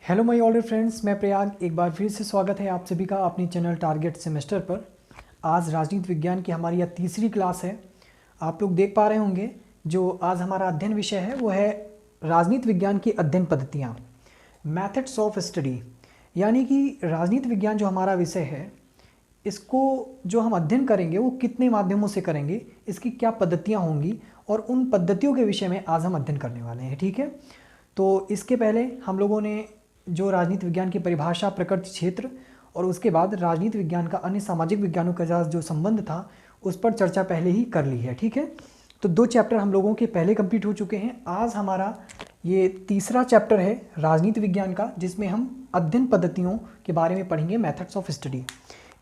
Hello my all friends, मैं प्रयाग एक बार फिर से स्वागत है आप सभी का अपनी चैनल टारगेट सेमेस्टर पर। आज राजनीति विज्ञान की हमारी यह तीसरी क्लास है। आप लोग देख पा रहे होंगे जो आज हमारा अध्ययन विषय है वो है राजनीति विज्ञान की अध्ययन पद्धतियाँ, मैथड्स ऑफ स्टडी। यानी कि राजनीति विज्ञान जो हमारा विषय है, इसको जो हम अध्ययन करेंगे वो कितने माध्यमों से करेंगे, इसकी क्या पद्धतियाँ होंगी और उन पद्धतियों के विषय में आज हम अध्ययन करने वाले हैं। ठीक है, तो इसके पहले हम लोगों ने जो राजनीति विज्ञान की परिभाषा, प्रकृति, क्षेत्र और उसके बाद राजनीति विज्ञान का अन्य सामाजिक विज्ञानों के साथ जो संबंध था उस पर चर्चा पहले ही कर ली है। ठीक है, तो 2 चैप्टर हम लोगों के पहले कंप्लीट हो चुके हैं। आज हमारा ये तीसरा चैप्टर है राजनीति विज्ञान का, जिसमें हम अध्ययन पद्धतियों के बारे में पढ़ेंगे, मेथड्स ऑफ स्टडी।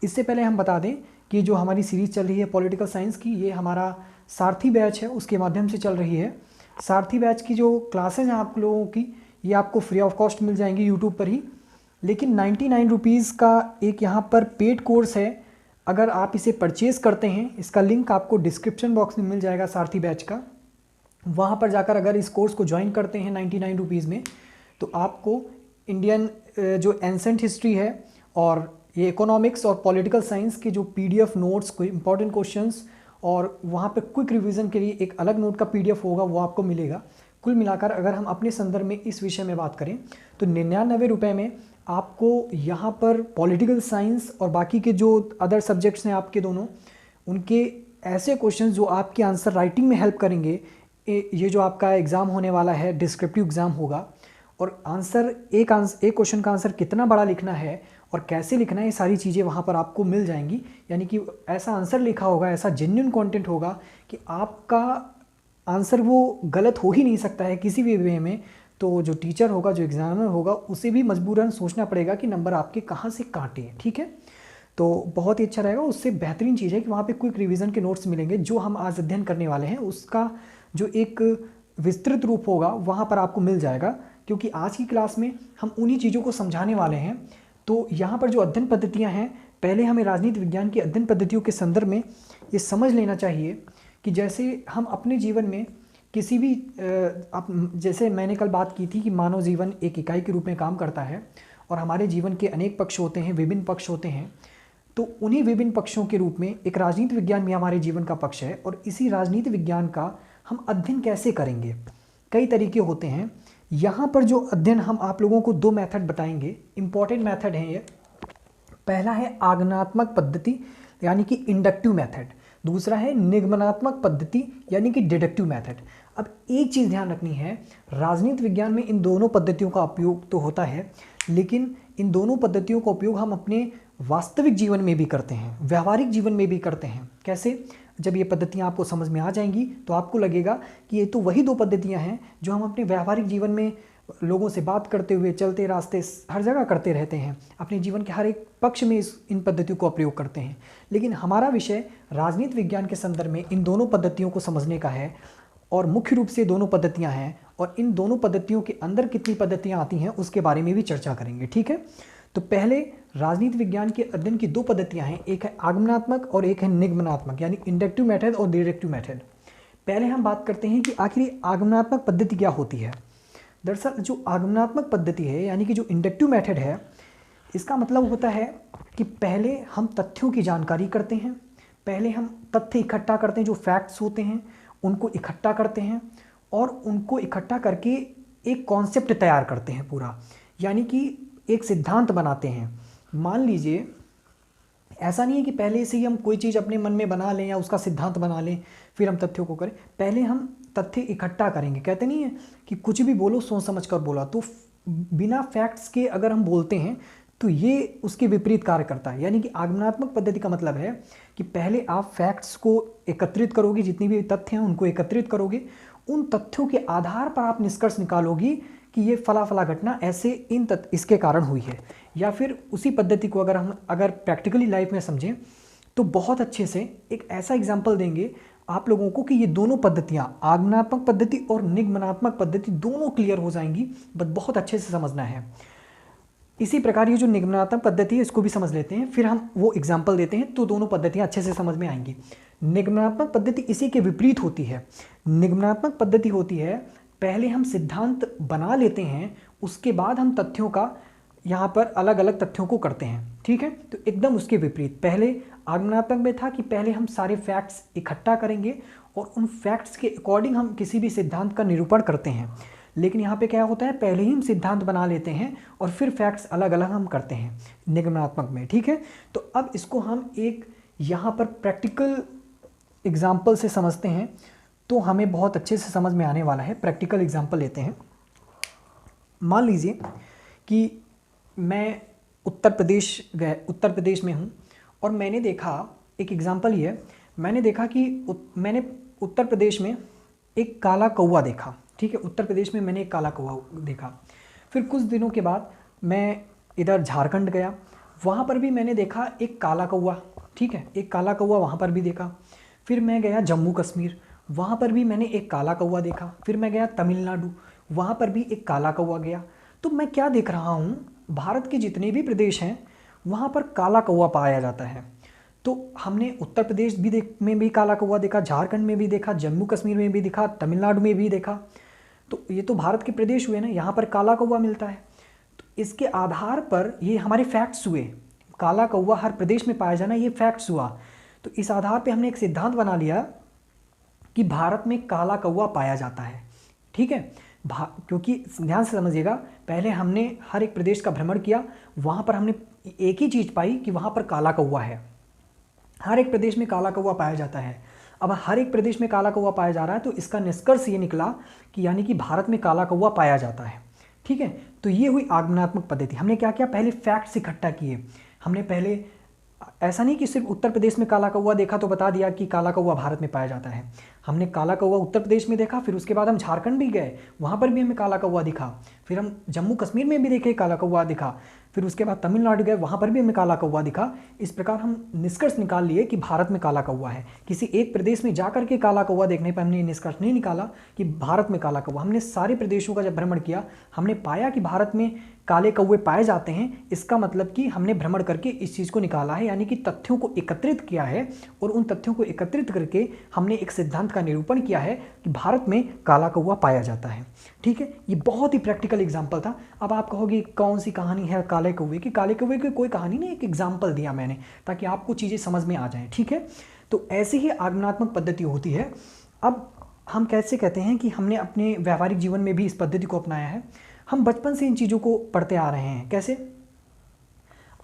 इससे पहले हम बता दें कि जो हमारी सीरीज़ चल रही है पॉलिटिकल साइंस की, ये हमारा सारथी बैच है, उसके माध्यम से चल रही है। सारथी बैच की जो क्लासेज हैं आप लोगों की, ये आपको फ्री ऑफ कॉस्ट मिल जाएंगी यूट्यूब पर ही, लेकिन 99 रुपीज़ का एक यहाँ पर पेड कोर्स है। अगर आप इसे परचेज़ करते हैं, इसका लिंक आपको डिस्क्रिप्शन बॉक्स में मिल जाएगा सारथी बैच का। वहाँ पर जाकर अगर इस कोर्स को ज्वाइन करते हैं 99 रुपीज़ में, तो आपको इंडियन जो एंसेंट हिस्ट्री है और ये इकोनॉमिक्स और पॉलिटिकल साइंस के जो PDF नोट्स, कोई इंपॉर्टेंट क्वेश्चंस और वहाँ पे क्विक रिवीजन के लिए एक अलग नोट का PDF होगा, वो आपको मिलेगा। कुल मिलाकर अगर हम अपने संदर्भ में इस विषय में बात करें तो 99 रुपये में आपको यहाँ पर पॉलिटिकल साइंस और बाकी के जो अदर सब्जेक्ट्स हैं आपके दोनों, उनके ऐसे क्वेश्चन जो आपके आंसर राइटिंग में हेल्प करेंगे। ये जो आपका एग्ज़ाम होने वाला है, डिस्क्रिप्टिव एग्ज़ाम होगा, और एक क्वेश्चन का आंसर कितना बड़ा लिखना है और कैसे लिखना है, ये सारी चीज़ें वहाँ पर आपको मिल जाएंगी। यानी कि ऐसा आंसर लिखा होगा, ऐसा जेन्युइन कंटेंट होगा कि आपका आंसर वो गलत हो ही नहीं सकता है किसी भी वे में। तो जो टीचर होगा, जो एग्जामिनर होगा, उसे भी मजबूरन सोचना पड़ेगा कि नंबर आपके कहाँ से काटे हैं। ठीक है, तो बहुत ही अच्छा रहेगा। उससे बेहतरीन चीज़ है कि वहाँ पे क्विक रिवीजन के नोट्स मिलेंगे। जो हम आज अध्ययन करने वाले हैं उसका जो एक विस्तृत रूप होगा वहाँ पर आपको मिल जाएगा, क्योंकि आज की क्लास में हम उन्हीं चीज़ों को समझाने वाले हैं। तो यहाँ पर जो अध्ययन पद्धतियाँ हैं, पहले हमें राजनीति विज्ञान की अध्ययन पद्धतियों के संदर्भ में ये समझ लेना चाहिए कि जैसे हम अपने जीवन में किसी भी जैसे मैंने कल बात की थी कि मानव जीवन एक इकाई के रूप में काम करता है और हमारे जीवन के अनेक पक्ष होते हैं, विभिन्न पक्ष होते हैं। तो उन्हीं विभिन्न पक्षों के रूप में एक राजनीति विज्ञान भी हमारे जीवन का पक्ष है, और इसी राजनीति विज्ञान का हम अध्ययन कैसे करेंगे, कई तरीके होते हैं। यहाँ पर जो अध्ययन हम आप लोगों को 2 मेथड बताएंगे, इंपॉर्टेंट मेथड हैं ये। पहला है आगमनात्मक पद्धति यानी कि इंडक्टिव मेथड, दूसरा है निगमनात्मक पद्धति यानी कि डिडक्टिव मेथड। अब एक चीज़ ध्यान रखनी है, राजनीति विज्ञान में इन दोनों पद्धतियों का उपयोग तो होता है, लेकिन इन दोनों पद्धतियों का उपयोग हम अपने वास्तविक जीवन में भी करते हैं, व्यावहारिक जीवन में भी करते हैं। कैसे? जब ये पद्धतियाँ आपको समझ में आ जाएंगी तो आपको लगेगा कि ये तो वही 2 पद्धतियाँ हैं जो हम अपने व्यावहारिक जीवन में लोगों से बात करते हुए, चलते रास्ते, हर जगह करते रहते हैं, अपने जीवन के हर एक पक्ष में इन पद्धतियों को प्रयोग करते हैं। लेकिन हमारा विषय राजनीति विज्ञान के संदर्भ में इन दोनों पद्धतियों को समझने का है, और मुख्य रूप से दोनों पद्धतियां हैं, और इन दोनों पद्धतियों के अंदर कितनी पद्धतियां आती हैं उसके बारे में भी चर्चा करेंगे। ठीक है, तो पहले राजनीति विज्ञान के अध्ययन की 2 पद्धतियाँ हैं, एक है आगमनात्मक और एक है निगमनात्मक यानी इंडक्टिव मेथड और डिडक्टिव मेथड। पहले हम बात करते हैं कि आखिर आगमनात्मक पद्धति क्या होती है। दरअसल जो आगमनात्मक पद्धति है यानी कि जो इंडक्टिव मेथड है, इसका मतलब होता है कि पहले हम तथ्यों की जानकारी करते हैं, पहले हम तथ्य इकट्ठा करते हैं, जो फैक्ट्स होते हैं उनको इकट्ठा करते हैं, और उनको इकट्ठा करके एक कॉन्सेप्ट तैयार करते हैं पूरा, यानी कि एक सिद्धांत बनाते हैं। मान लीजिए ऐसा नहीं है कि पहले से ही हम कोई चीज़ अपने मन में बना लें या उसका सिद्धांत बना लें फिर हम तथ्यों को करें। पहले हम तथ्य इकट्ठा करेंगे। कहते नहीं है कि कुछ भी बोलो सोच समझ कर बोला, तो बिना फैक्ट्स के अगर हम बोलते हैं तो ये उसके विपरीत कार्य करता है। यानी कि आगमनात्मक पद्धति का मतलब है कि पहले आप फैक्ट्स को एकत्रित करोगे, जितनी भी तथ्य हैं उनको एकत्रित करोगे, उन तथ्यों के आधार पर आप निष्कर्ष निकालोगी कि ये फला फला घटना ऐसे इसके कारण हुई है। या फिर उसी पद्धति को अगर प्रैक्टिकली लाइफ में समझें तो बहुत अच्छे से एक ऐसा एग्जाम्पल देंगे आप लोगों को कि ये दोनों पद्धतियाँ, आगमनात्मक पद्धति और निगमनात्मक पद्धति, दोनों क्लियर हो जाएंगी, बस बहुत अच्छे से समझना है। इसी प्रकार ये जो निगमनात्मक पद्धति है इसको भी समझ लेते हैं, फिर हम वो एग्जाम्पल देते हैं तो दोनों पद्धतियाँ अच्छे से समझ में आएंगी। निगमनात्मक पद्धति इसी के विपरीत होती है। निगमनात्मक पद्धति होती है पहले हम सिद्धांत बना लेते हैं, उसके बाद हम तथ्यों का यहाँ पर अलग अलग तथ्यों को करते हैं, ठीक है। तो एकदम उसके विपरीत, पहले आगमनात्मक में था कि पहले हम सारे फैक्ट्स इकट्ठा करेंगे और उन फैक्ट्स के अकॉर्डिंग हम किसी भी सिद्धांत का निरूपण करते हैं। लेकिन यहाँ पे क्या होता है, पहले ही हम सिद्धांत बना लेते हैं और फिर फैक्ट्स अलग अलग हम करते हैं निगमनात्मक में, ठीक है। तो अब इसको हम एक यहाँ पर प्रैक्टिकल एग्जाम्पल से समझते हैं तो हमें बहुत अच्छे से समझ में आने वाला है। प्रैक्टिकल एग्जाम्पल लेते हैं। मान लीजिए कि मैं उत्तर प्रदेश में हूँ और मैंने देखा, एक एग्जाम्पल ये है, मैंने देखा कि मैंने उत्तर प्रदेश में एक काला कौवा देखा, ठीक है। उत्तर प्रदेश में मैंने एक काला कौवा देखा। फिर कुछ दिनों के बाद मैं इधर झारखंड गया, वहाँ पर भी मैंने देखा एक काला कौवा, ठीक है, एक काला कौवा वहाँ पर भी देखा। फिर मैं गया जम्मू कश्मीर, वहाँ पर भी मैंने एक काला कौवा देखा। फिर मैं गया तमिलनाडु, वहाँ पर भी एक काला कौवा गया। तो मैं क्या देख रहा हूँ, भारत के जितने भी प्रदेश हैं वहाँ पर काला कौवा पाया जाता है। तो हमने उत्तर प्रदेश में भी काला कौवा देखा, झारखंड में भी देखा, जम्मू कश्मीर में भी देखा, तमिलनाडु में भी देखा। तो ये तो भारत के प्रदेश हुए ना, यहाँ पर काला कौवा मिलता है। तो इसके आधार पर ये हमारे फैक्ट्स हुए, काला कौवा हर प्रदेश में पाया जाना, ये फैक्ट्स हुआ। तो इस आधार पे हमने एक सिद्धांत बना लिया कि भारत में काला कौवा पाया जाता है, ठीक है। क्योंकि ध्यान से समझिएगा, पहले हमने हर एक प्रदेश का भ्रमण किया, वहाँ पर हमने एक ही चीज़ पाई कि वहाँ पर काला कौवा है। हर एक प्रदेश में काला कौवा पाया जाता है। अब हर एक प्रदेश में काला कौवा पाया जा रहा है तो इसका निष्कर्ष ये निकला कि यानी कि भारत में काला कौवा पाया जाता है, ठीक है। तो ये हुई आगमनात्मक पद्धति। हमने क्या किया, पहले फैक्ट्स इकट्ठा किए। हमने पहले ऐसा नहीं कि सिर्फ उत्तर प्रदेश में काला कौवा देखा तो बता दिया कि काला कौवा भारत में पाया जाता है। हमने काला कौवा उत्तर प्रदेश में देखा, फिर उसके बाद हम झारखंड भी गए, वहाँ पर भी हमें काला कौवा दिखा। फिर हम जम्मू कश्मीर में भी देखे, काला कौवा दिखा। फिर उसके बाद तमिलनाडु गए, वहाँ पर भी हमें काला कौवा दिखा। इस प्रकार हम निष्कर्ष निकाल लिए कि भारत में काला कौवा है। किसी एक प्रदेश में जाकर के काला कौवा देखने पर हमने निष्कर्ष नहीं निकाला कि भारत में काला कौवा। हमने सारे प्रदेशों का जब भ्रमण किया, हमने पाया कि भारत में काले कौवे पाए जाते हैं। इसका मतलब कि हमने भ्रमण करके इस चीज़ को निकाला है, यानी कि तथ्यों को एकत्रित किया है और उन तथ्यों को एकत्रित करके हमने एक सिद्धांत का निरूपण किया है कि भारत में काला कौवा पाया जाता है, ठीक है। ये बहुत ही प्रैक्टिकल एग्जाम्पल था। अब आप कहोगे कौन सी कहानी है काले कौवे की? काले कौवे की कोई कहानी नहीं, एक एग्जाम्पल दिया मैंने ताकि आपको चीज़ें समझ में आ जाएं, ठीक है। तो ऐसी ही आगमनात्मक पद्धति होती है। अब हम कैसे कहते हैं कि हमने अपने व्यावहारिक जीवन में भी इस पद्धति को अपनाया है। हम बचपन से इन चीज़ों को पढ़ते आ रहे हैं। कैसे?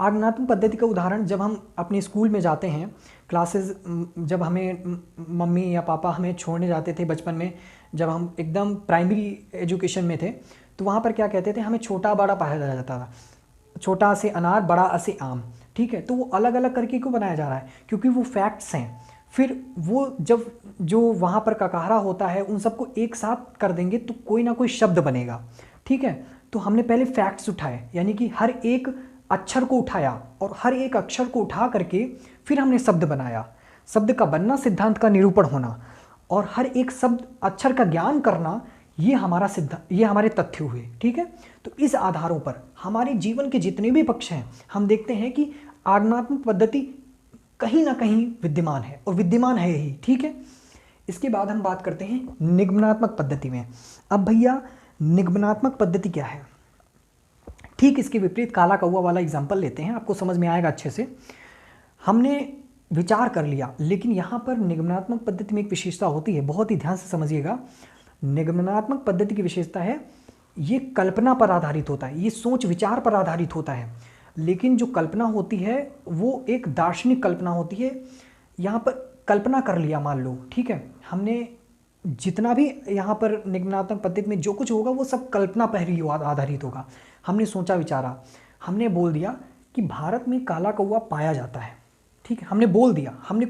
आगमनात्मक पद्धति का उदाहरण, जब हम अपने स्कूल में जाते हैं, क्लासेस, जब हमें मम्मी या पापा हमें छोड़ने जाते थे बचपन में, जब हम एकदम प्राइमरी एजुकेशन में थे, तो वहाँ पर क्या कहते थे, हमें छोटा बड़ा पढ़ाया जाता था। छोटा से अनार, बड़ा से आम, ठीक है। तो वो अलग अलग करके क्यों बनाया जा रहा है? क्योंकि वो फैक्ट्स हैं। फिर वो जब जो वहाँ पर ककारा होता है उन सबको एक साथ कर देंगे तो कोई ना कोई शब्द बनेगा, ठीक है। तो हमने पहले फैक्ट्स उठाए, यानी कि हर एक अक्षर को उठाया और हर एक अक्षर को उठा करके फिर हमने शब्द बनाया। शब्द का बनना, सिद्धांत का निरूपण होना और हर एक शब्द अक्षर का ज्ञान करना, ये हमारा सिद्धांत, ये हमारे तथ्य हुए, ठीक है। तो इस आधारों पर हमारे जीवन के जितने भी पक्ष हैं, हम देखते हैं कि आगमनात्मक पद्धति कहीं ना कहीं विद्यमान है और विद्यमान है ही, ठीक है। इसके बाद हम बात करते हैं निगमनात्मक पद्धति में। अब भैया निगमनात्मक पद्धति क्या है? ठीक इसके विपरीत काला कौवा वाला एग्जाम्पल लेते हैं, आपको समझ में आएगा अच्छे से। हमने विचार कर लिया, लेकिन यहाँ पर निगमनात्मक पद्धति में एक विशेषता होती है, बहुत ही ध्यान से समझिएगा। निगमनात्मक पद्धति की विशेषता है, ये कल्पना पर आधारित होता है, ये सोच विचार पर आधारित होता है। लेकिन जो कल्पना होती है वो एक दार्शनिक कल्पना होती है। यहाँ पर कल्पना कर लिया, मान लो, ठीक है, हमने जितना भी यहाँ पर निगमनात्मक पद्धति में जो कुछ होगा वो सब कल्पना पर ही आधारित होगा। हमने सोचा विचारा, हमने बोल दिया कि भारत में काला कौवा पाया जाता है, ठीक है, हमने बोल दिया, हमने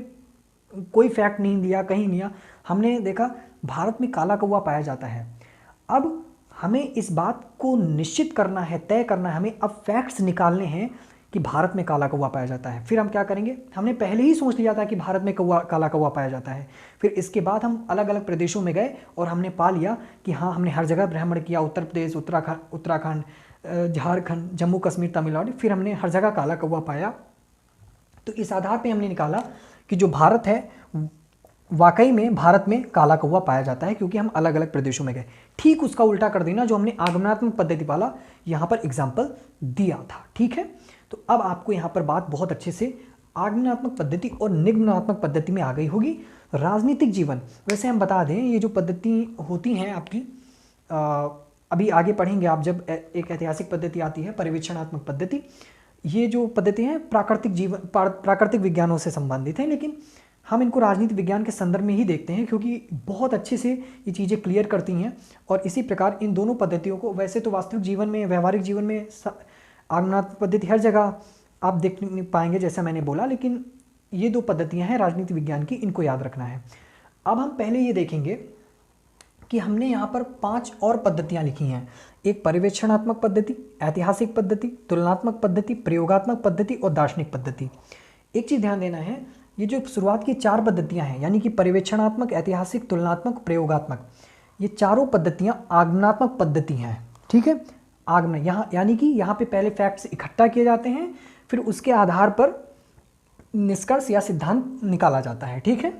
कोई फैक्ट नहीं दिया, कहीं नहीं दिया, हमने देखा भारत में काला कौवा पाया जाता है। अब हमें इस बात को निश्चित करना है, तय करना है, हमें अब फैक्ट्स निकालने हैं कि भारत में काला कौवा पाया जाता है। फिर हम क्या करेंगे, हमने पहले ही सोच लिया था कि भारत में काला कौवा पाया जाता है। फिर इसके बाद हम अलग अलग प्रदेशों में गए और हमने पा लिया कि हाँ, हमने हर जगह भ्रमण किया, उत्तर प्रदेश, उत्तराखंड, झारखंड, जम्मू कश्मीर, तमिलनाडु, फिर हमने हर जगह काला कौवा पाया। तो इस आधार पर हमने निकाला कि जो भारत है वाकई में भारत में काला कौवा पाया जाता है क्योंकि हम अलग अलग प्रदेशों में गए। ठीक उसका उल्टा कर देना जो हमने आगमनात्मक पद्धति वाला यहाँ पर एग्जाम्पल दिया था। ठीक है, तो अब आपको यहाँ पर बात बहुत अच्छे से आगमनात्मक पद्धति और निगमनात्मक पद्धति में आ गई होगी। राजनीतिक जीवन, वैसे हम बता दें ये जो पद्धति होती हैं आपकी अभी आगे पढ़ेंगे आप जब एक ऐतिहासिक पद्धति आती है पर्यवेक्षणात्मक पद्धति। ये जो पद्धति हैं प्राकृतिक विज्ञानों से संबंधित हैं, लेकिन हम इनको राजनीति विज्ञान के संदर्भ में ही देखते हैं क्योंकि बहुत अच्छे से ये चीज़ें क्लियर करती हैं। और इसी प्रकार इन दोनों पद्धतियों को वैसे तो वास्तविक जीवन में, व्यवहारिक जीवन में आगमनात्मक पद्धति हर जगह आप देख नहीं पाएंगे जैसा मैंने बोला, लेकिन ये दो पद्धतियाँ हैं राजनीति विज्ञान की, इनको याद रखना है। अब हम पहले ये देखेंगे कि हमने यहाँ पर 5 और पद्धतियाँ लिखी हैं। एक पर्यवेक्षणात्मक पद्धति, ऐतिहासिक पद्धति, तुलनात्मक पद्धति, प्रयोगात्मक पद्धति और दार्शनिक पद्धति। एक चीज़ ध्यान देना है, ये जो शुरुआत की 4 पद्धतियाँ हैं यानी कि पर्यवेक्षणात्मक, ऐतिहासिक, तुलनात्मक, प्रयोगात्मक, ये चारों पद्धतियाँ आगमनात्मक पद्धति हैं। ठीक है, आगमन यहाँ यानी कि यहाँ पे पहले फैक्ट्स इकट्ठा किए जाते हैं, फिर उसके आधार पर निष्कर्ष या सिद्धांत निकाला जाता है। ठीक है,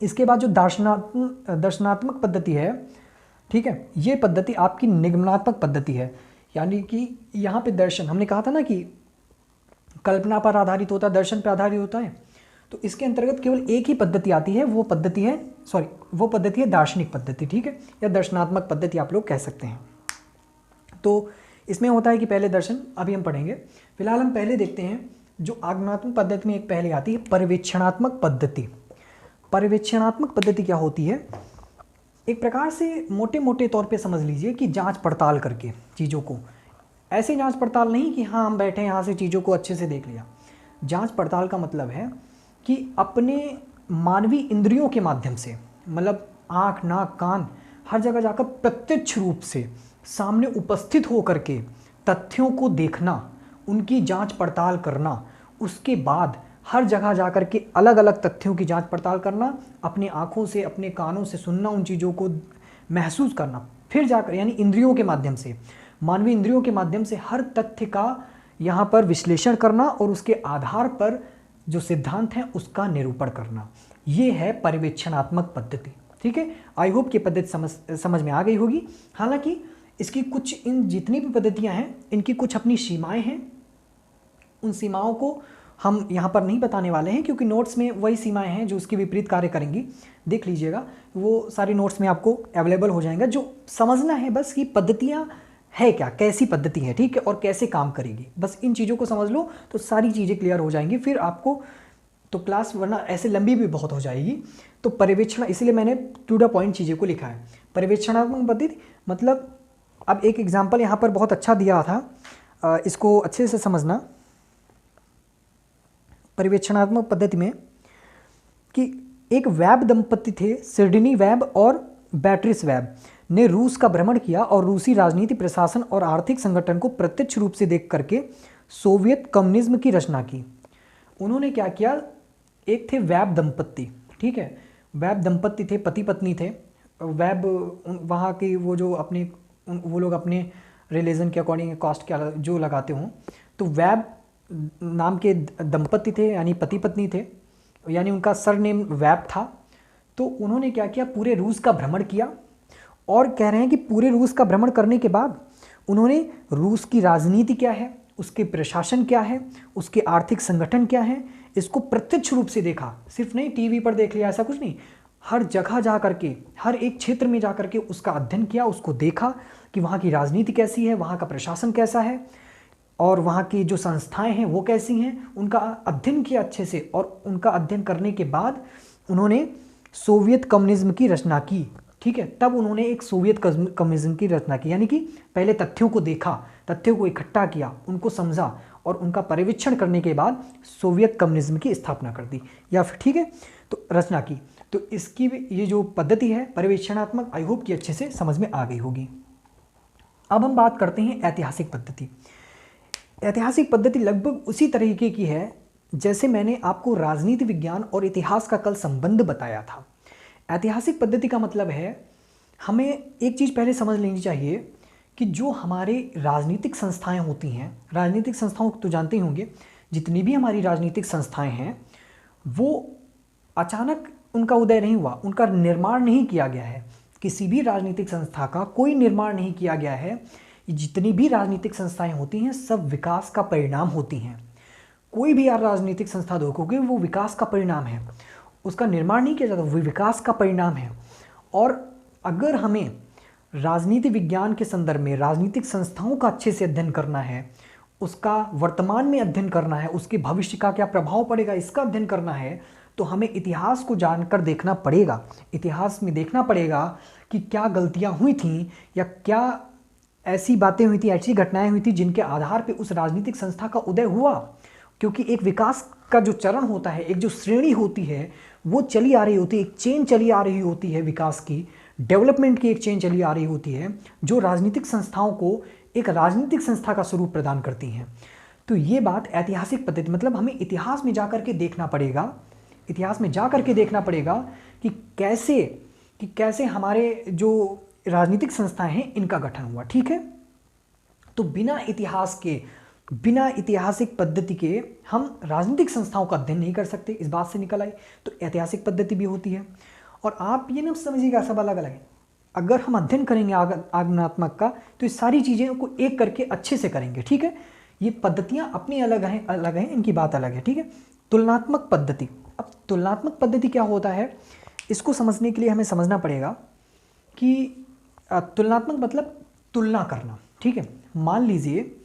इसके बाद जो दर्शनात्मक पद्धति है, ठीक है, ये पद्धति आपकी निगमनात्मक पद्धति है। यानी कि यहाँ पे दर्शन, हमने कहा था ना कि कल्पना पर आधारित होता है, दर्शन पर आधारित होता है, तो इसके अंतर्गत केवल एक ही पद्धति आती है, वो पद्धति है दार्शनिक पद्धति। ठीक है, या दर्शनात्मक पद्धति आप लोग कह सकते हैं। तो इसमें होता है कि पहले दर्शन, अभी हम पढ़ेंगे। फिलहाल हम पहले देखते हैं जो आगमनात्मक पद्धति में एक पहले आती है पर्यवेक्षणात्मक पद्धति। पर्यवेक्षणात्मक पद्धति क्या होती है? एक प्रकार से मोटे मोटे तौर पे समझ लीजिए कि जांच पड़ताल करके चीज़ों को, ऐसे जांच पड़ताल नहीं कि हाँ हम बैठे यहाँ से चीज़ों को अच्छे से देख लिया। जांच पड़ताल का मतलब है कि अपने मानवीय इंद्रियों के माध्यम से, मतलब आँख, नाक, कान, हर जगह जाकर प्रत्यक्ष रूप से सामने उपस्थित होकर के तथ्यों को देखना, उनकी जांच पड़ताल करना, उसके बाद हर जगह जाकर के अलग अलग तथ्यों की जांच पड़ताल करना, अपने आँखों से, अपने कानों से सुनना, उन चीज़ों को महसूस करना, फिर जाकर यानी इंद्रियों के माध्यम से, मानवीय इंद्रियों के माध्यम से हर तथ्य का यहाँ पर विश्लेषण करना और उसके आधार पर जो सिद्धांत है उसका निरूपण करना। ये है पर्यवेक्षणात्मक पद्धति। ठीक है, आई होप कि पद्धति समझ में आ गई होगी। हालांकि इसकी कुछ, इन जितनी भी पद्धतियाँ हैं इनकी कुछ अपनी सीमाएँ हैं, उन सीमाओं को हम यहाँ पर नहीं बताने वाले हैं क्योंकि नोट्स में वही सीमाएं हैं जो उसके विपरीत कार्य करेंगी। देख लीजिएगा, वो सारी नोट्स में आपको अवेलेबल हो जाएंगे। जो समझना है बस कि पद्धतियाँ है क्या, कैसी पद्धति है, ठीक है, और कैसे काम करेगी, बस इन चीज़ों को समझ लो तो सारी चीज़ें क्लियर हो जाएंगी। फिर आपको तो क्लास वरना ऐसे लंबी भी बहुत हो जाएगी। तो पर्यवेक्षण, इसलिए मैंने टू द पॉइंट चीज़ें को लिखा है। पर्यवेक्षणात्मक पद्धति मतलब, अब एक एग्जाम्पल यहाँ पर बहुत अच्छा दिया था, इसको अच्छे से समझना। पर्यवेक्षणात्मक पद्धति में कि एक वेब दंपति थे, सिडनी वेब और बैट्रिस वेब ने रूस का भ्रमण किया और रूसी राजनीति, प्रशासन और आर्थिक संगठन को प्रत्यक्ष रूप से देख करके सोवियत कम्युनिज्म की रचना की। उन्होंने क्या किया, एक थे वेब दंपति, ठीक है, वेब दंपति थे, पति पत्नी थे। वेब वहाँ की वो जो अपने, वो लोग अपने रिलीजन के अकॉर्डिंग कास्ट क्या जो लगाते हों, तो वेब नाम के दंपति थे यानी पति पत्नी थे, यानी उनका सरनेम वेब था। तो उन्होंने क्या किया, पूरे रूस का भ्रमण किया और कह रहे हैं कि पूरे रूस का भ्रमण करने के बाद उन्होंने रूस की राजनीति क्या है, उसके प्रशासन क्या है, उसके आर्थिक संगठन क्या है, इसको प्रत्यक्ष रूप से देखा। सिर्फ नहीं टीवी पर देख लिया, ऐसा कुछ नहीं, हर जगह जा कर के, हर एक क्षेत्र में जा कर के उसका अध्ययन किया, उसको देखा कि वहाँ की राजनीति कैसी है, वहाँ का प्रशासन कैसा है और वहाँ की जो संस्थाएं हैं वो कैसी हैं, उनका अध्ययन किया अच्छे से। और उनका अध्ययन करने के बाद उन्होंने सोवियत कम्युनिज्म की रचना की। ठीक है, तब उन्होंने एक सोवियत कम्युनिज्म की रचना की, यानी कि पहले तथ्यों को देखा, तथ्यों को इकट्ठा किया, उनको समझा और उनका परीक्षण करने के बाद सोवियत कम्युनिज्म की स्थापना कर दी, या फिर ठीक है तो रचना की। तो इसकी ये जो पद्धति है पर्यवेक्षणात्मक, आई होप कि अच्छे से समझ में आ गई होगी। अब हम बात करते हैं ऐतिहासिक पद्धति। ऐतिहासिक पद्धति लगभग उसी तरीके की है जैसे मैंने आपको राजनीति विज्ञान और इतिहास का कल संबंध बताया था। ऐतिहासिक पद्धति का मतलब है, हमें एक चीज़ पहले समझ लेनी चाहिए कि जो हमारे राजनीतिक संस्थाएं होती हैं, राजनीतिक संस्थाओं को तो जानते ही होंगे, जितनी भी हमारी राजनीतिक संस्थाएं हैं वो अचानक उनका उदय नहीं हुआ, उनका निर्माण नहीं किया गया है। किसी भी राजनीतिक संस्था का कोई निर्माण नहीं किया गया है। जितनी भी राजनीतिक संस्थाएं होती हैं सब विकास का परिणाम होती हैं। कोई भी यार राजनीतिक संस्था देखोगे वो विकास का परिणाम है, उसका निर्माण नहीं किया जाता, वो विकास का परिणाम है। और अगर हमें राजनीति विज्ञान के संदर्भ में राजनीतिक संस्थाओं का अच्छे से अध्ययन करना है, उसका वर्तमान में अध्ययन करना है, उसके भविष्य का क्या प्रभाव पड़ेगा इसका अध्ययन करना है, तो हमें इतिहास को जानकर देखना पड़ेगा। इतिहास में देखना पड़ेगा कि क्या गलतियां हुई थीं या क्या ऐसी बातें हुई थी, ऐसी घटनाएं हुई थी जिनके आधार पर उस राजनीतिक संस्था का उदय हुआ। क्योंकि एक विकास का जो चरण होता है, एक जो श्रेणी होती है वो चली आ रही होती है, एक चेन चली आ रही होती है, विकास की, डेवलपमेंट की एक चेन चली आ रही होती है, जो राजनीतिक संस्थाओं को एक राजनीतिक संस्था का स्वरूप प्रदान करती हैं। तो ये बात ऐतिहासिक पद्धति, मतलब हमें इतिहास में जाकर के देखना पड़ेगा, इतिहास में जाकर के देखना पड़ेगा कि कैसे हमारे जो राजनीतिक संस्थाएं हैं इनका गठन हुआ। ठीक है, तो बिना ऐतिहासिक पद्धति के हम राजनीतिक संस्थाओं का अध्ययन नहीं कर सकते, इस बात से निकल आई। तो ऐतिहासिक पद्धति भी होती है। और आप ये ना समझिएगा, सब अलग अलग है। अगर हम अध्ययन करेंगे आगमनात्मक का तो ये सारी चीज़ें को एक करके अच्छे से करेंगे। ठीक है, ये पद्धतियाँ अपनी अलग हैं, इनकी बात अलग है। ठीक है, तुलनात्मक पद्धति। अब तुलनात्मक पद्धति क्या होता है, इसको समझने के लिए हमें समझना पड़ेगा कि तुलनात्मक मतलब तुलना करना। ठीक है, मान लीजिए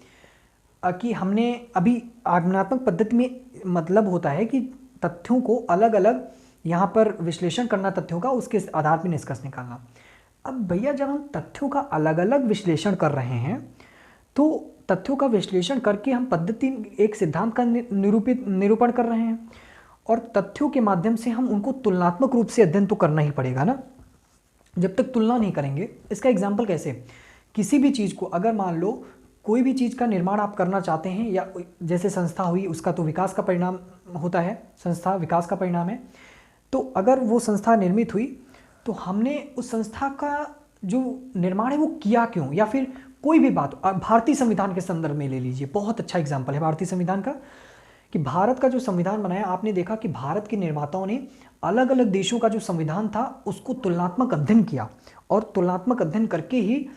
कि हमने अभी आगमनात्मक पद्धति में मतलब होता है कि तथ्यों को अलग अलग यहाँ पर विश्लेषण करना, तथ्यों का उसके आधार पर निष्कर्ष निकालना। अब भैया जब हम तथ्यों का अलग अलग विश्लेषण कर रहे हैं तो तथ्यों का विश्लेषण करके हम पद्धति एक सिद्धांत का निरूपण कर रहे हैं, और तथ्यों के माध्यम से हम उनको तुलनात्मक रूप से अध्ययन तो करना ही पड़ेगा ना। जब तक तुलना नहीं करेंगे, इसका एग्जाम्पल कैसे, किसी भी चीज़ को अगर मान लो कोई भी चीज़ का निर्माण आप करना चाहते हैं, या जैसे संस्था हुई उसका तो विकास का परिणाम होता है, संस्था विकास का परिणाम है। तो अगर वो संस्था निर्मित हुई तो हमने उस संस्था का जो निर्माण है वो किया क्यों, या फिर कोई भी बात भारतीय संविधान के संदर्भ में ले लीजिए, बहुत अच्छा एग्जाम्पल है भारतीय संविधान का, कि भारत का जो संविधान बनाया, आपने देखा कि भारत के निर्माताओं ने अलग अलग देशों का जो संविधान था उसको तुलनात्मक अध्ययन किया, और तुलनात्मक अध्ययन करके ही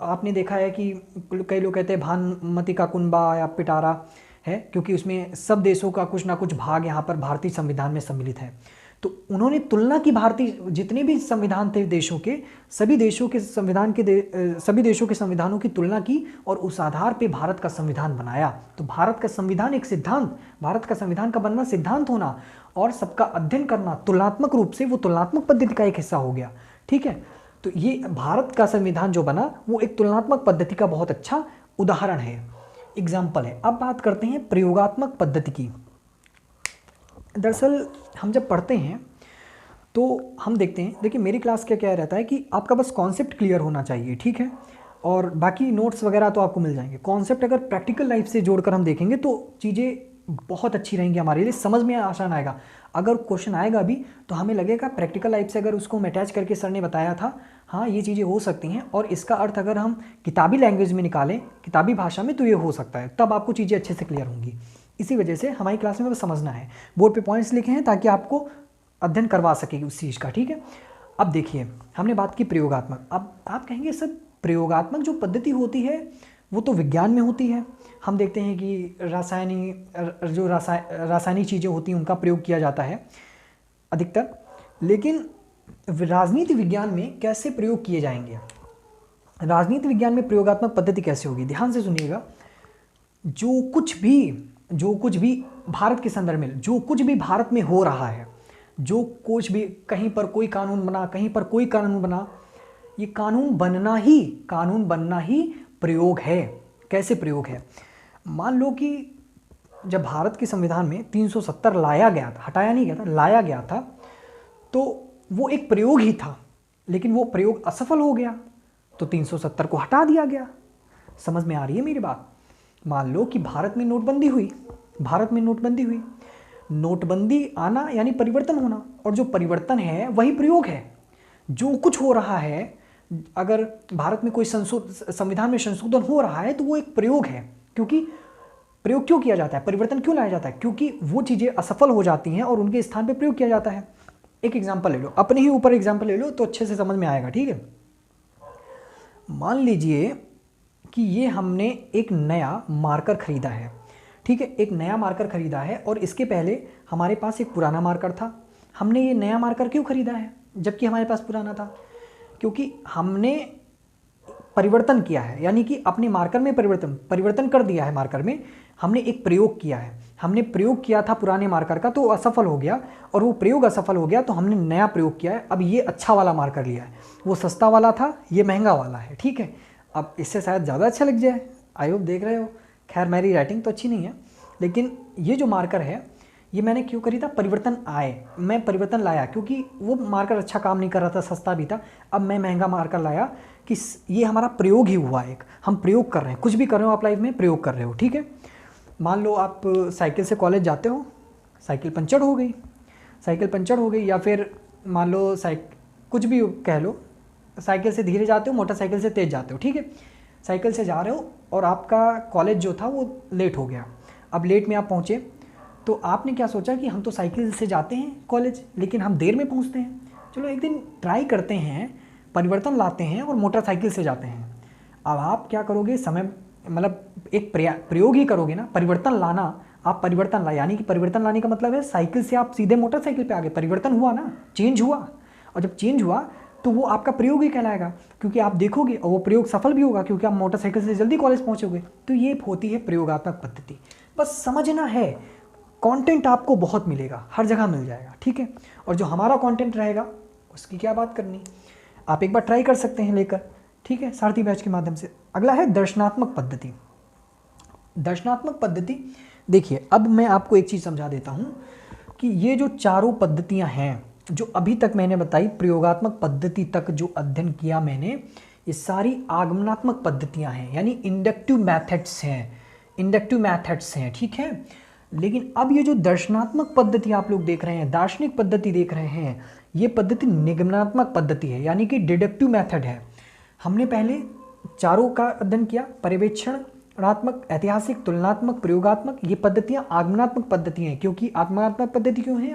आपने देखा है कि कई लोग कहते हैं भानुमति का कुनबा या पिटारा है, क्योंकि उसमें सब देशों का कुछ ना कुछ भाग यहाँ पर भारतीय संविधान में सम्मिलित है। तो उन्होंने तुलना की, भारतीय जितने भी संविधान थे देशों के, सभी देशों के संविधानों की तुलना की, और उस आधार पे भारत का संविधान बनाया। तो भारत का संविधान एक सिद्धांत, भारत का संविधान का बनना सिद्धांत होना और सबका अध्ययन करना तुलनात्मक रूप से, वो तुलनात्मक पद्धति का एक हिस्सा हो गया। ठीक है, तो ये भारत का संविधान जो बना वो एक तुलनात्मक पद्धति का बहुत अच्छा उदाहरण है, एग्जाम्पल है। अब बात करते हैं प्रयोगात्मक पद्धति की। दरअसल हम जब पढ़ते हैं तो हम देखते हैं, देखिए मेरी क्लास का क्या रहता है कि आपका बस कॉन्सेप्ट क्लियर होना चाहिए। ठीक है, और बाकी नोट्स वगैरह तो आपको मिल जाएंगे। कॉन्सेप्ट अगर प्रैक्टिकल लाइफ से जोड़कर हम देखेंगे तो चीज़ें बहुत अच्छी रहेंगी, हमारे लिए समझ में आसान आएगा। अगर क्वेश्चन आएगा भी तो हमें लगेगा प्रैक्टिकल लाइफ से अगर उसको हम अटैच करके सर ने बताया था, हाँ ये चीज़ें हो सकती हैं, और इसका अर्थ अगर हम किताबी लैंग्वेज में निकालें, किताबी भाषा में, तो ये हो सकता है, तब आपको चीज़ें अच्छे से क्लियर होंगी। इसी वजह से हमारी क्लास में बस समझना है, बोर्ड पे पॉइंट्स लिखे हैं ताकि आपको अध्ययन करवा सकेगी उस चीज़ का। ठीक है, अब देखिए हमने बात की प्रयोगात्मक। अब आप कहेंगे सर प्रयोगात्मक जो पद्धति होती है वो तो विज्ञान में होती है, हम देखते हैं कि रासायनिक चीज़ें होती हैं उनका प्रयोग किया जाता है अधिकतर, लेकिन राजनीति विज्ञान में कैसे प्रयोग किए जाएंगे, राजनीति विज्ञान में प्रयोगात्मक पद्धति कैसे होगी, ध्यान से सुनिएगा। जो कुछ भी भारत के संदर्भ में, जो कुछ भी भारत में हो रहा है, जो कुछ भी कहीं पर कोई कानून बना, कहीं पर कोई कानून बना, ये कानून बनना ही प्रयोग है। कैसे प्रयोग है, मान लो कि जब भारत के संविधान में 370 लाया गया था, हटाया नहीं गया था, लाया गया था, तो वो एक प्रयोग ही था, लेकिन वो प्रयोग असफल हो गया तो 370 को हटा दिया गया। समझ में आ रही है मेरी बात। मान लो कि भारत में नोटबंदी हुई, नोटबंदी आना यानी परिवर्तन होना, और जो परिवर्तन है वही प्रयोग है। जो कुछ हो रहा है, अगर भारत में कोई संविधान में संशोधन हो रहा है तो वो एक प्रयोग है। क्योंकि प्रयोग क्यों किया जाता है, परिवर्तन क्यों लाया जाता है, क्योंकि वो चीज़ें असफल हो जाती हैं और उनके स्थान पर प्रयोग किया जाता है। एक एग्जांपल ले लो, अपने ही ऊपर एग्जांपल ले लो तो अच्छे से समझ में आएगा, ठीक है। मान लीजिए कि ये हमने एक नया मार्कर खरीदा है, ठीक है, एक नया मार्कर खरीदा है और इसके पहले हमारे पास एक पुराना मार्कर था। हमने ये नया मार्कर क्यों खरीदा है जबकि हमारे पास पुराना था? क्योंकि हमने परिवर्तन किया है, यानी कि अपने मार्कर में परिवर्तन कर दिया है। मार्कर में हमने एक प्रयोग किया है, हमने प्रयोग किया था पुराने मार्कर का तो असफल हो गया, और वो प्रयोग असफल हो गया तो हमने नया प्रयोग किया है। अब ये अच्छा वाला मार्कर लिया है, वो सस्ता वाला था, ये महंगा वाला है, ठीक है। अब इससे शायद ज़्यादा अच्छा लग जाए, आई होप देख रहे हो। खैर मेरी राइटिंग तो अच्छी नहीं है, लेकिन ये जो मार्कर है ये मैंने क्यों खरीदा? परिवर्तन आए, मैं परिवर्तन लाया क्योंकि वो मार्कर अच्छा काम नहीं कर रहा था, सस्ता भी था। अब मैं महंगा मार्कर लाया कि ये हमारा प्रयोग ही हुआ, एक हम प्रयोग कर रहे हैं, कुछ भी कर रहे हो आप लाइफ में प्रयोग कर रहे हो, ठीक है। मान लो आप साइकिल से कॉलेज जाते हो, साइकिल पंचर हो गई, या फिर मान लो कुछ भी कह लो, साइकिल से धीरे जाते हो, मोटरसाइकिल से तेज़ जाते हो, ठीक है। साइकिल से जा रहे हो और आपका कॉलेज जो था वो लेट हो गया। अब लेट में आप पहुँचे तो आपने क्या सोचा कि हम तो साइकिल से जाते हैं कॉलेज, लेकिन हम देर में पहुँचते हैं, चलो एक दिन ट्राई करते हैं, परिवर्तन लाते हैं और मोटरसाइकिल से जाते हैं। अब आप क्या करोगे, समय मतलब एक प्रयोग ही करोगे ना, परिवर्तन लाना। आप परिवर्तन ला, यानी कि परिवर्तन लाने का मतलब है साइकिल से आप सीधे मोटरसाइकिल पे आ गए, परिवर्तन हुआ ना, चेंज हुआ। और जब चेंज हुआ तो वो आपका प्रयोग ही कहलाएगा, क्योंकि आप देखोगे और वो प्रयोग सफल भी होगा क्योंकि आप मोटरसाइकिल से जल्दी कॉलेज पहुँचोगे। तो ये होती है प्रयोगात्मक पद्धति। बस समझना है, कंटेंट आपको बहुत मिलेगा, हर जगह मिल जाएगा, ठीक है। और जो हमारा कंटेंट रहेगा उसकी क्या बात करनी, आप एक बार ट्राई कर सकते हैं लेकर, ठीक है, सारथी बैच के माध्यम से। अगला है दर्शनात्मक पद्धति। दर्शनात्मक पद्धति, देखिए अब मैं आपको एक चीज़ समझा देता हूँ कि ये जो चारों पद्धतियाँ हैं जो अभी तक मैंने बताई, प्रयोगात्मक पद्धति तक जो अध्ययन किया मैंने, ये सारी आगमनात्मक पद्धतियाँ हैं, यानी इंडक्टिव मैथड्स हैं, ठीक है। लेकिन अब ये जो दर्शनात्मक पद्धति आप लोग देख रहे हैं, दार्शनिक पद्धति देख रहे हैं, ये पद्धति निगमनात्मक पद्धति है, यानी कि डिडक्टिव मेथड है। हमने पहले चारों का अध्ययन किया, पर्यवेक्षणात्मक, ऐतिहासिक, तुलनात्मक, प्रयोगात्मक। ये पद्धतियाँ आगमनात्मक पद्धति हैं। क्योंकि आगमनात्मक पद्धति क्यों है?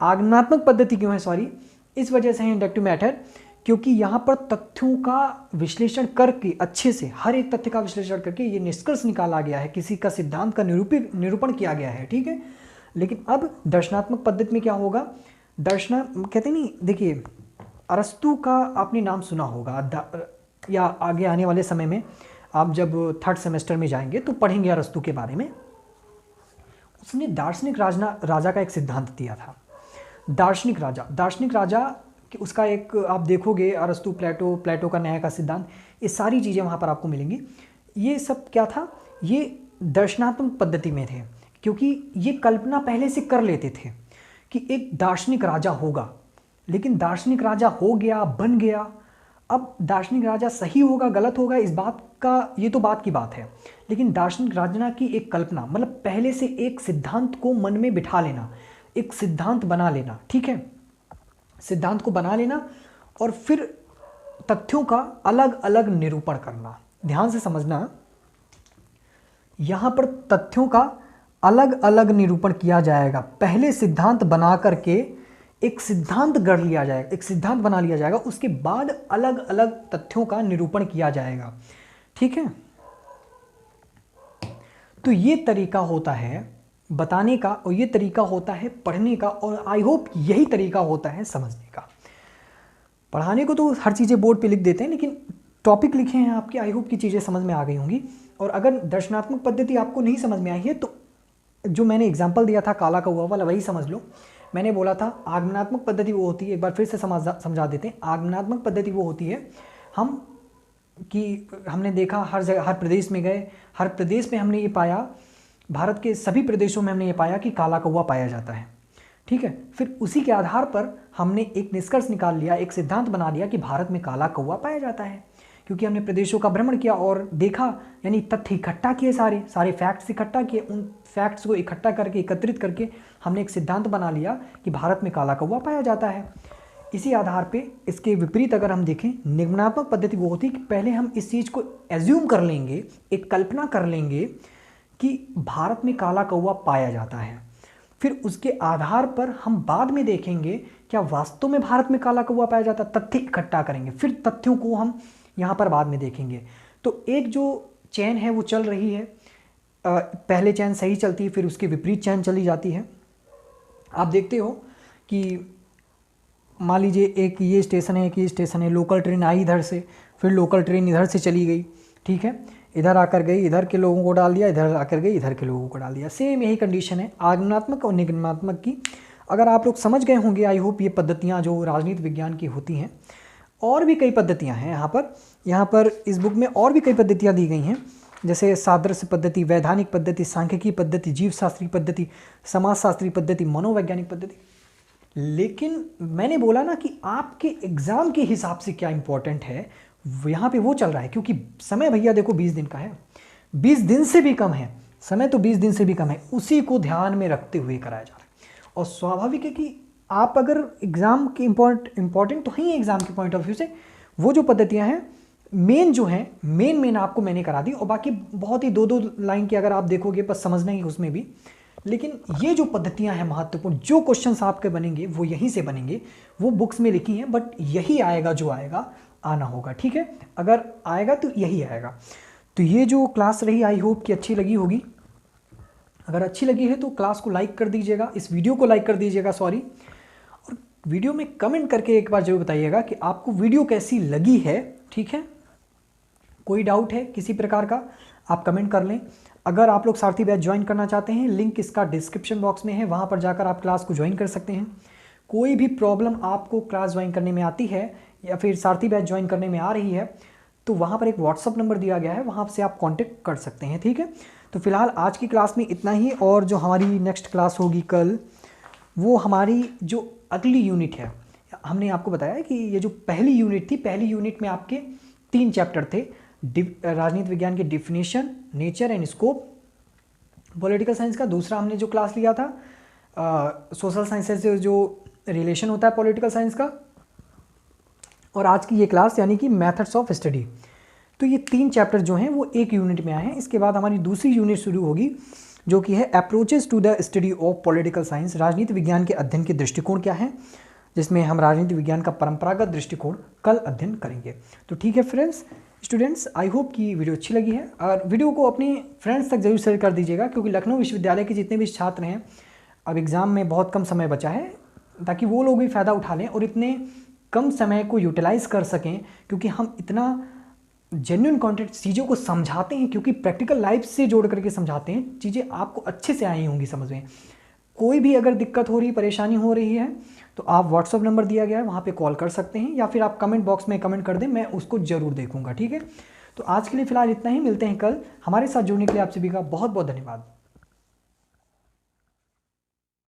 आगमनात्मक पद्धति क्यों है, सॉरी, इस वजह से है इंडक्टिव मेथड, क्योंकि यहाँ पर तथ्यों का विश्लेषण करके, अच्छे से हर एक तथ्य का विश्लेषण करके ये निष्कर्ष निकाला गया है, किसी का सिद्धांत का निरूपण किया गया है, ठीक है। लेकिन अब दर्शनात्मक पद्धति में क्या होगा? कहते नहीं, देखिए अरस्तु का आपने नाम सुना होगा, या आगे आने वाले समय में आप जब 3rd सेमेस्टर में जाएंगे तो पढ़ेंगे अरस्तु के बारे में। उसने दार्शनिक राजा का एक सिद्धांत दिया था। दार्शनिक राजा कि उसका एक आप देखोगे, अरस्तु, प्लेटो का न्याय का सिद्धांत, ये सारी चीज़ें वहाँ पर आपको मिलेंगी। ये सब क्या था? ये दर्शनात्मक पद्धति में थे, क्योंकि ये कल्पना पहले से कर लेते थे कि एक दार्शनिक राजा होगा। लेकिन दार्शनिक राजा हो गया, बन गया। अब दार्शनिक राजा सही होगा, गलत होगा, इस बात का, ये तो बात की बात है। लेकिन दार्शनिक राजा की एक कल्पना, मतलब पहले से एक सिद्धांत को मन में बिठा लेना, एक सिद्धांत बना लेना, ठीक है, सिद्धांत को बना लेना और फिर तथ्यों का अलग अलग निरूपण करना। ध्यान से समझना, यहां पर तथ्यों का अलग अलग निरूपण किया जाएगा। पहले सिद्धांत बना करके एक सिद्धांत गढ़ लिया जाएगा, एक सिद्धांत बना लिया जाएगा, उसके बाद अलग अलग तथ्यों का निरूपण किया जाएगा, ठीक है। तो ये तरीका होता है बताने का, और ये तरीका होता है पढ़ने का, और आई होप यही तरीका होता है समझने का। पढ़ाने को तो हर चीज़ें बोर्ड पे लिख देते हैं, लेकिन टॉपिक लिखे हैं आपके, आई होप की चीज़ें समझ में आ गई होंगी। और अगर दर्शनात्मक पद्धति आपको नहीं समझ में आई है तो जो मैंने एग्जाम्पल दिया था काला कौवा वाला, वही समझ लो। मैंने बोला था आगमनात्मक पद्धति वो होती है, एक बार फिर से समझा देते हैं। आगमनात्मक पद्धति वो होती है हमने देखा, हर जगह, हर प्रदेश में गए, हर प्रदेश में हमने ये पाया, भारत के सभी प्रदेशों में हमने ये पाया कि काला कौवा पाया जाता है, ठीक है। फिर उसी के आधार पर हमने एक निष्कर्ष निकाल लिया, एक सिद्धांत बना लिया कि भारत में काला कौवा पाया जाता है, क्योंकि हमने प्रदेशों का भ्रमण किया और देखा, यानी तथ्य इकट्ठा किए, सारे फैक्ट्स इकट्ठा किए, उन फैक्ट्स को इकट्ठा करके, एकत्रित करके हमने एक सिद्धांत बना लिया कि भारत में काला कौवा पाया जाता है। इसी आधार पे इसके विपरीत अगर हम देखें, निगमनात्मक पद्धति वो होती है कि पहले हम इस चीज़ को एज्यूम कर लेंगे, एक कल्पना कर लेंगे कि भारत में काला कौवा पाया जाता है। फिर उसके आधार पर हम बाद में देखेंगे क्या वास्तव में भारत में काला कौवा पाया जाता, तथ्य इकट्ठा करेंगे, फिर तथ्यों को हम यहाँ पर बाद में देखेंगे। तो एक जो चैन है वो चल रही है, पहले चैन सही चलती है, फिर उसके विपरीत चैन चली जाती है। आप देखते हो कि मान लीजिए एक ये स्टेशन है, एक ये स्टेशन है, लोकल ट्रेन आई इधर से, फिर लोकल ट्रेन इधर से चली गई, ठीक है, इधर आकर गई, इधर के लोगों को डाल दिया, इधर आकर गई, इधर के लोगों को डाल दिया। सेम यही कंडीशन है आगमनात्मक और निगमनात्मक की। अगर आप लोग समझ गए होंगे, आई होप, ये पद्धतियाँ जो राजनीति विज्ञान की होती हैं। और भी कई पद्धतियाँ हैं यहाँ पर इस बुक में और भी कई पद्धतियाँ दी गई हैं, जैसे सादृश्य पद्धति, वैधानिक पद्धति, सांख्यिकी पद्धति, जीवशास्त्री पद्धति, समाजशास्त्री पद्धति, मनोवैज्ञानिक पद्धति। लेकिन मैंने बोला ना कि आपके एग्ज़ाम के हिसाब से क्या इंपॉर्टेंट है, यहाँ पे वो चल रहा है। क्योंकि समय भैया देखो 20 दिन का है, 20 दिन से भी कम है समय, तो 20 दिन से भी कम है, उसी को ध्यान में रखते हुए कराया जा रहा है। और स्वाभाविक है कि आप अगर एग्ज़ाम के इम्पॉर्टेंट तो ही एग्ज़ाम के पॉइंट ऑफ व्यू से वो जो पद्धतियाँ हैं मेन जो हैं, मेन आपको मैंने करा दी। और बाकी बहुत ही 2-2 लाइन की अगर आप देखोगे बस समझना ही उसमें भी। लेकिन ये जो पद्धतियां हैं महत्वपूर्ण, जो क्वेश्चंस आपके बनेंगे वो यहीं से बनेंगे, वो बुक्स में लिखी हैं, बट यही आएगा जो आएगा, आना होगा, ठीक है। अगर आएगा तो यही आएगा। तो ये जो क्लास रही आई होप कि अच्छी लगी होगी। अगर अच्छी लगी है तो क्लास को लाइक कर दीजिएगा, इस वीडियो को लाइक कर दीजिएगा, सॉरी। और वीडियो में कमेंट करके एक बार जरूर बताइएगा कि आपको वीडियो कैसी लगी है, ठीक है। कोई डाउट है किसी प्रकार का आप कमेंट कर लें। अगर आप लोग सारथी बैच ज्वाइन करना चाहते हैं, लिंक इसका डिस्क्रिप्शन बॉक्स में है, वहाँ पर जाकर आप क्लास को ज्वाइन कर सकते हैं। कोई भी प्रॉब्लम आपको क्लास ज्वाइन करने में आती है या फिर सारथी बैच ज्वाइन करने में आ रही है तो वहाँ पर एक व्हाट्सअप नंबर दिया गया है, वहाँ से आप कॉन्टेक्ट कर सकते हैं, ठीक है। तो फिलहाल आज की क्लास में इतना ही। और जो हमारी नेक्स्ट क्लास होगी कल, वो हमारी जो अगली यूनिट है, हमने आपको बताया कि ये जो पहली यूनिट थी, पहली यूनिट में आपके 3 चैप्टर थे, राजनीति विज्ञान के definition, nature and scope, political science का दूसरा हमने जो क्लास लिया था सोशल साइंसेज से जो रिलेशन होता है पॉलिटिकल साइंस का, और आज की ये क्लास यानी कि मेथड्स ऑफ स्टडी। तो ये 3 चैप्टर जो हैं वो एक यूनिट में आए हैं। इसके बाद हमारी दूसरी यूनिट शुरू होगी जो कि है approaches to the study of political science, राजनीति विज्ञान के अध्ययन के दृष्टिकोण क्या है, जिसमें हम राजनीति विज्ञान का परंपरागत दृष्टिकोण कल अध्ययन करेंगे। तो ठीक है फ्रेंड्स, स्टूडेंट्स, आई होप कि वीडियो अच्छी लगी है और वीडियो को अपने फ्रेंड्स तक जरूर शेयर कर दीजिएगा, क्योंकि लखनऊ विश्वविद्यालय के जितने भी छात्र हैं अब एग्ज़ाम में बहुत कम समय बचा है, ताकि वो लोग भी फ़ायदा उठा लें और इतने कम समय को यूटिलाइज़ कर सकें, क्योंकि हम इतना जेन्युइन कंटेंट चीज़ों को समझाते हैं, क्योंकि प्रैक्टिकल लाइफ से जोड़ करके समझाते हैं, चीज़ें आपको अच्छे से आई होंगी समझ में। कोई भी अगर दिक्कत हो रही, परेशानी हो रही है तो आप व्हाट्सअप नंबर दिया गया है, वहाँ पे कॉल कर सकते हैं, या फिर आप कमेंट बॉक्स में कमेंट कर दें, मैं उसको ज़रूर देखूंगा, ठीक है। तो आज के लिए फ़िलहाल इतना ही, मिलते हैं कल। हमारे साथ जुड़ने के लिए आप सभी का बहुत बहुत धन्यवाद।